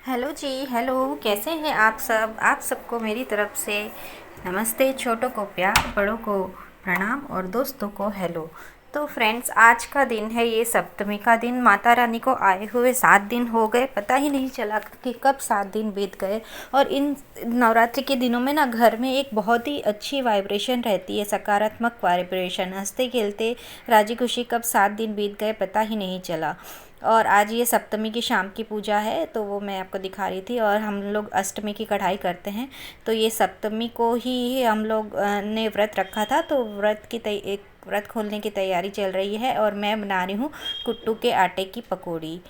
Hello जी। Hello, कैसे हैं आप सब? आप सबको मेरी तरफ से नमस्ते। छोटों को प्यार, बड़ों को प्रणाम और दोस्तों को हेलो। तो फ्रेंड्स, आज का दिन है ये सप्तमी का दिन। माता रानी को आए हुए 7 दिन हो गए, पता ही नहीं चला कि कब 7 दिन बीत गए। और इन नवरात्रि के दिनों में ना घर में एक बहुत ही अच्छी वाइब्रेशन रहती है, सकारात्मक वाइब्रेशन। हंसते खेलते राजी खुशी कब 7 दिन बीत गए पता ही नहीं चला। और आज ये सप्तमी की शाम की पूजा है, तो वो मैं आपको दिखा रही थी। और हम लोग अष्टमी की कढ़ाई करते हैं, तो ये सप्तमी को ही हम लोग ने व्रत रखा था। तो एक व्रत खोलने की तैयारी चल रही है और मैं बना रही हूँ कुट्टू के आटे की पकौड़ी।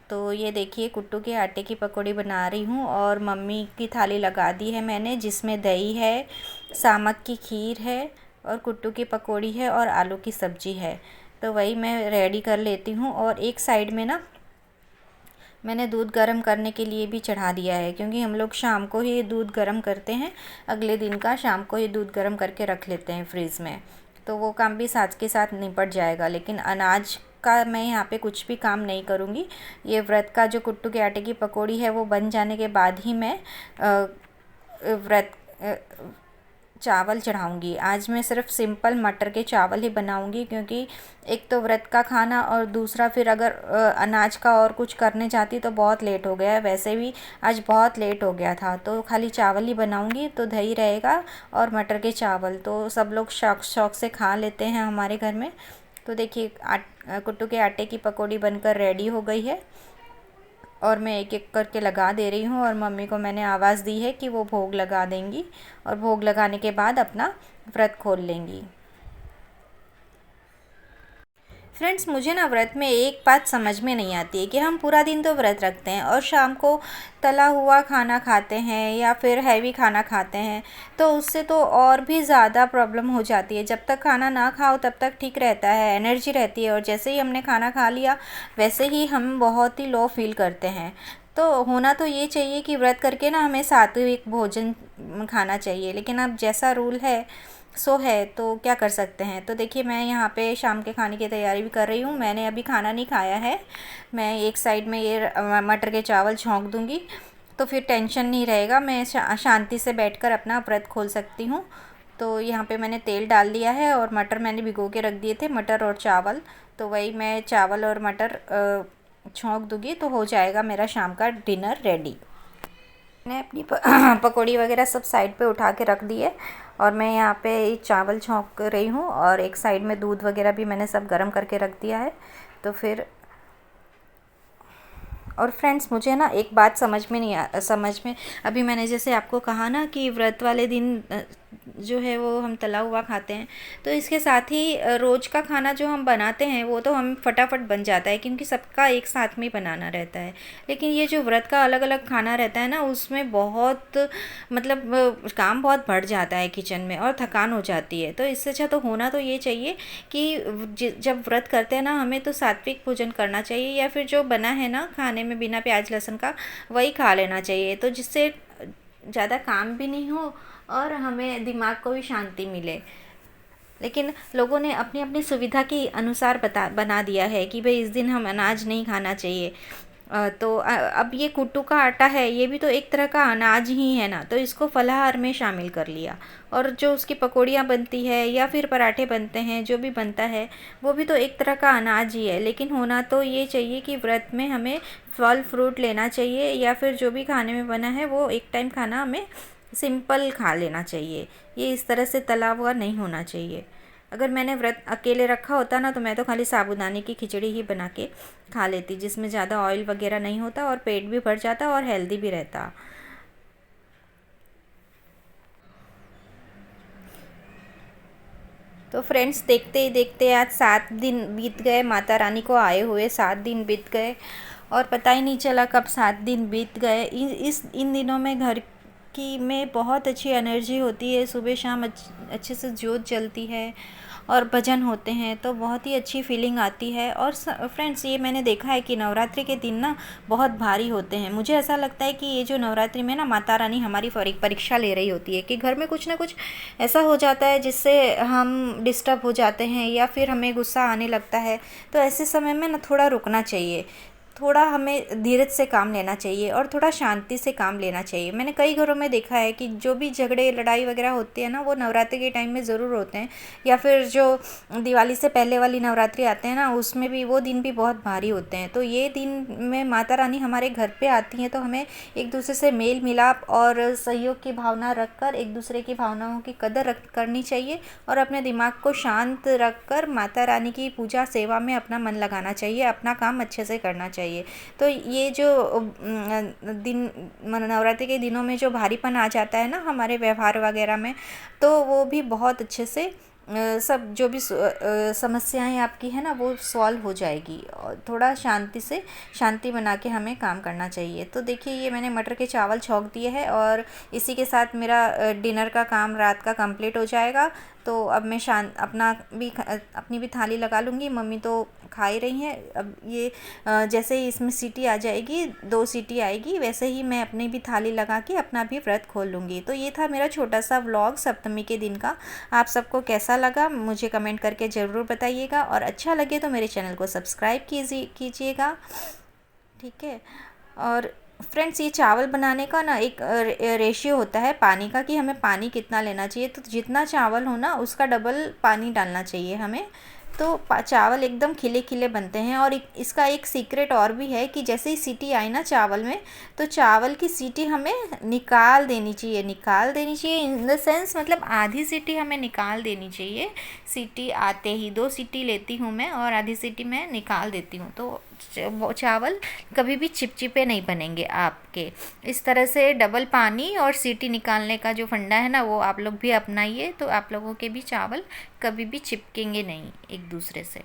तो ये देखिए, कुट्टू के आटे की पकौड़ी बना रही हूँ और मम्मी की थाली लगा दी है मैंने, जिसमें दही है, सामक की खीर है और कुट्टू की पकौड़ी है और आलू की सब्ज़ी है। तो वही मैं रेडी कर लेती हूँ। और एक साइड में ना मैंने दूध गर्म करने के लिए भी चढ़ा दिया है, क्योंकि हम लोग शाम को ही दूध गर्म करते हैं। अगले दिन का शाम को ही दूध गर्म करके रख लेते हैं फ्रिज में, तो वो काम भी साथ के साथ निपट जाएगा। लेकिन अनाज का मैं यहाँ पे कुछ भी काम नहीं करूँगी। ये व्रत का जो कुट्टू के आटे की पकौड़ी है वो बन जाने के बाद ही मैं व्रत चावल चढ़ाऊँगी। आज मैं सिर्फ सिंपल मटर के चावल ही बनाऊँगी, क्योंकि एक तो व्रत का खाना और दूसरा फिर अगर अनाज का और कुछ करने जाती तो बहुत लेट हो गया है। वैसे भी आज बहुत लेट हो गया था, तो खाली चावल ही बनाऊँगी। तो दही रहेगा और मटर के चावल तो सब लोग शौक शौक से खा लेते हैं हमारे घर में। तो देखिए, कुट्टू के आटे की पकौड़ी बनकर रेडी हो गई है और मैं एक एक करके लगा दे रही हूँ। और मम्मी को मैंने आवाज़ दी है कि वो भोग लगा देंगी और भोग लगाने के बाद अपना व्रत खोल लेंगी। फ्रेंड्स, मुझे ना व्रत में एक बात समझ में नहीं आती है कि हम पूरा दिन तो व्रत रखते हैं और शाम को तला हुआ खाना खाते हैं या फिर हैवी खाना खाते हैं, तो उससे तो और भी ज़्यादा प्रॉब्लम हो जाती है। जब तक खाना ना खाओ तब तक ठीक रहता है, एनर्जी रहती है, और जैसे ही हमने खाना खा लिया वैसे ही हम बहुत ही लो फील करते हैं। तो होना तो ये चाहिए कि व्रत करके ना हमें सात्विक भोजन खाना चाहिए, लेकिन अब जैसा रूल है सो है, तो क्या कर सकते हैं। तो देखिए, मैं यहाँ पे शाम के खाने की तैयारी भी कर रही हूँ। मैंने अभी खाना नहीं खाया है। मैं एक साइड में ये मटर के चावल छौंक दूँगी, तो फिर टेंशन नहीं रहेगा। मैं शांति से बैठकर अपना व्रत खोल सकती हूँ। तो यहाँ पे मैंने तेल डाल दिया है और मटर मैंने भिगो के रख दिए थे, मटर और चावल। तो वही मैं चावल और मटर छौंक दूँगी, तो हो जाएगा मेरा शाम का डिनर रेडी। मैंने अपनी पकौड़ी वगैरह सब साइड पे उठा के रख दी है और मैं यहाँ पे चावल छौंक रही हूँ और एक साइड में दूध वगैरह भी मैंने सब गर्म करके रख दिया है। तो फिर और फ्रेंड्स, मुझे ना एक बात समझ में अभी मैंने जैसे आपको कहा ना कि व्रत वाले दिन जो है वो हम तला हुआ खाते हैं, तो इसके साथ ही रोज़ का खाना जो हम बनाते हैं वो तो हम फटाफट बन जाता है, क्योंकि सबका एक साथ में बनाना रहता है। लेकिन ये जो व्रत का अलग अलग खाना रहता है ना, उसमें बहुत मतलब काम बहुत बढ़ जाता है किचन में और थकान हो जाती है। तो इससे अच्छा तो होना तो ये चाहिए कि जब व्रत करते हैं ना, हमें तो सात्विक भोजन करना चाहिए, या फिर जो बना है ना खाने में बिना प्याज लहसुन का वही खा लेना चाहिए, तो जिससे ज़्यादा काम भी नहीं हो और हमें दिमाग को भी शांति मिले। लेकिन लोगों ने अपनी अपनी सुविधा के अनुसार बना दिया है कि भाई इस दिन हम अनाज नहीं खाना चाहिए। तो अब ये कुट्टू का आटा है, ये भी तो एक तरह का अनाज ही है ना, तो इसको फलाहार में शामिल कर लिया। और जो उसकी पकौड़ियाँ बनती है या फिर पराठे बनते हैं, जो भी बनता है वो भी तो एक तरह का अनाज ही है। लेकिन होना तो ये चाहिए कि व्रत में हमें फल फ्रूट लेना चाहिए, या फिर जो भी खाने में बना है वो एक टाइम खाना हमें सिंपल खा लेना चाहिए। ये इस तरह से तला हुआ नहीं होना चाहिए। अगर मैंने व्रत अकेले रखा होता ना, तो मैं तो खाली साबूदाने की खिचड़ी ही बना के खा लेती, जिसमें ज़्यादा ऑयल वगैरह नहीं होता और पेट भी भर जाता और हेल्दी भी रहता। तो फ्रेंड्स, देखते ही देखते आज 7 दिन बीत गए, माता रानी को आए हुए 7 दिन बीत गए और पता ही नहीं चला कब 7 दिन बीत गए। इन दिनों में घर की में बहुत अच्छी एनर्जी होती है। सुबह शाम अच्छे से ज्योत जलती है और भजन होते हैं, तो बहुत ही अच्छी फीलिंग आती है। और फ्रेंड्स, ये मैंने देखा है कि नवरात्रि के दिन ना बहुत भारी होते हैं। मुझे ऐसा लगता है कि ये जो नवरात्रि में ना माता रानी हमारी परीक्षा ले रही होती है, कि घर में कुछ ना कुछ ऐसा हो जाता है जिससे हम डिस्टर्ब हो जाते हैं या फिर हमें गुस्सा आने लगता है। तो ऐसे समय में ना थोड़ा रुकना चाहिए। थोड़ा हमें धीरज से काम लेना चाहिए और थोड़ा शांति से काम लेना चाहिए। मैंने कई घरों में देखा है कि जो भी झगड़े लड़ाई वगैरह होती है ना, वो नवरात्रि के टाइम में ज़रूर होते हैं, या फिर जो दिवाली से पहले वाली नवरात्रि आते हैं ना, उसमें भी वो दिन भी बहुत भारी होते हैं। तो ये दिन में माता रानी हमारे घर पे आती हैं, तो हमें एक दूसरे से मेल मिलाप और सहयोग की भावना रख कर एक दूसरे की भावनाओं की कदर करनी चाहिए और अपने दिमाग को शांत रख कर माता रानी की पूजा सेवा में अपना मन लगाना चाहिए, अपना काम अच्छे से करना चाहिए। तो ये जो दिन नवरात्रि के दिनों में जो भारीपन आ जाता है ना हमारे व्यवहार वगैरह में, तो वो भी बहुत अच्छे से सब जो भी समस्याएं आपकी है ना, वो सॉल्व हो जाएगी। और थोड़ा शांति बना के हमें काम करना चाहिए। तो देखिए, ये मैंने मटर के चावल छौंक दिए हैं और इसी के साथ मेरा डिनर का काम रात का कंप्लीट हो जाएगा। तो अब मैं अपनी भी थाली लगा लूँगी। मम्मी तो खा ही रही हैं। अब ये जैसे ही इसमें सीटी आ जाएगी, 2 सीटी आएगी, वैसे ही मैं अपनी भी थाली लगा के अपना भी व्रत खोल लूँगी। तो ये था मेरा छोटा सा व्लॉग सप्तमी के दिन का। आप सबको कैसा लगा मुझे कमेंट करके ज़रूर बताइएगा, और अच्छा लगे तो मेरे चैनल को सब्सक्राइब कीजिएगा, ठीक है। और फ्रेंड्स, ये चावल बनाने का ना एक रेशियो होता है पानी का, कि हमें पानी कितना लेना चाहिए। तो जितना चावल हो ना, उसका डबल पानी डालना चाहिए हमें। तो चावल एकदम खिले खिले बनते हैं। और इसका एक सीक्रेट और भी है कि जैसे ही सीटी आई ना चावल में, तो चावल की सीटी हमें निकाल देनी चाहिए इन द सेंस, मतलब आधी सीटी हमें निकाल देनी चाहिए। सीटी आते ही 2 सीटी लेती हूँ मैं और आधी सीटी मैं निकाल देती हूँ। तो वो चावल कभी भी चिपचिपे नहीं बनेंगे आपके। इस तरह से डबल पानी और सीटी निकालने का जो फंडा है ना, वो आप लोग भी अपनाइए, तो आप लोगों के भी चावल कभी भी चिपकेंगे नहीं एक दूसरे से,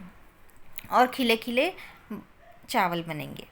और खिले खिले चावल बनेंगे।